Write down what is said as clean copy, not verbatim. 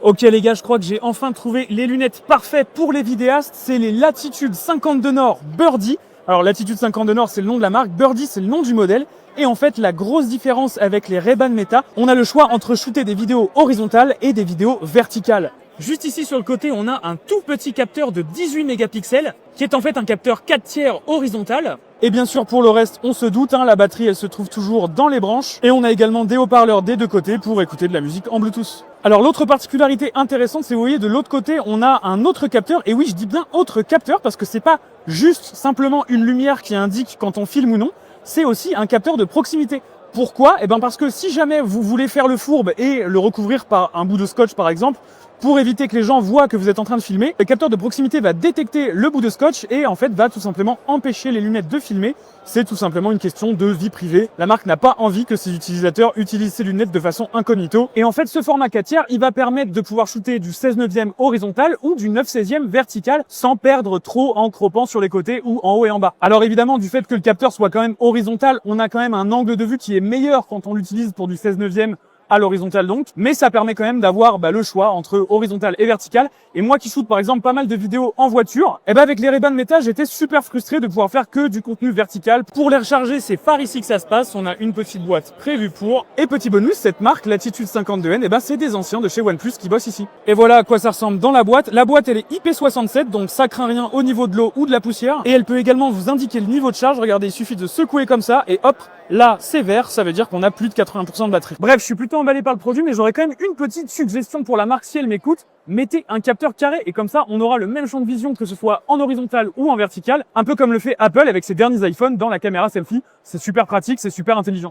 Ok les gars, je crois que j'ai enfin trouvé les lunettes parfaites pour les vidéastes. C'est les Latitude 52 Nord Birdie. Alors Latitude 52 Nord, c'est le nom de la marque. Birdie, c'est le nom du modèle. Et en fait, la grosse différence avec les Ray-Ban Meta, on a le choix entre shooter des vidéos horizontales et des vidéos verticales. Juste ici sur le côté, on a un tout petit capteur de 18 mégapixels qui est en fait un capteur 4/3 horizontal. Et bien sûr, pour le reste, on se doute, la batterie, elle se trouve toujours dans les branches. Et on a également des haut-parleurs des deux côtés pour écouter de la musique en Bluetooth. Alors l'autre particularité intéressante, c'est vous voyez de l'autre côté, on a un autre capteur. Et oui, je dis bien autre capteur parce que c'est pas juste simplement une lumière qui indique quand on filme ou non. C'est aussi un capteur de proximité. Pourquoi? Eh bien parce que si jamais vous voulez faire le fourbe et le recouvrir par un bout de scotch par exemple, pour éviter que les gens voient que vous êtes en train de filmer, le capteur de proximité va détecter le bout de scotch et en fait va tout simplement empêcher les lunettes de filmer. C'est tout simplement une question de vie privée. La marque n'a pas envie que ses utilisateurs utilisent ces lunettes de façon incognito. Et en fait, ce format 4/3, il va permettre de pouvoir shooter du 16/9 horizontal ou du 9/16 vertical sans perdre trop en croppant sur les côtés ou en haut et en bas. Alors évidemment, du fait que le capteur soit quand même horizontal, on a quand même un angle de vue qui est meilleur quand on l'utilise pour du 16/9 à l'horizontale donc, mais ça permet quand même d'avoir le choix entre horizontal et vertical. Et moi qui shoot par exemple pas mal de vidéos en voiture, avec les Ray-Ban Meta, j'étais super frustré de pouvoir faire que du contenu vertical. Pour les recharger, c'est par ici que ça se passe, on a une petite boîte prévue pour. Et petit bonus, cette marque, Latitude 52N, c'est des anciens de chez OnePlus qui bossent ici. Et voilà à quoi ça ressemble dans la boîte. La boîte, elle est IP67, donc ça craint rien au niveau de l'eau ou de la poussière. Et elle peut également vous indiquer le niveau de charge. Regardez, il suffit de secouer comme ça et hop, là c'est vert, ça veut dire qu'on a plus de 80% de batterie. Bref, je suis plutôt emballé par le produit, mais j'aurais quand même une petite suggestion pour la marque si elle m'écoute. Mettez un capteur carré et comme ça on aura le même champ de vision que ce soit en horizontal ou en vertical, un peu comme le fait Apple avec ses derniers iPhones dans la caméra selfie. C'est super pratique, c'est super intelligent.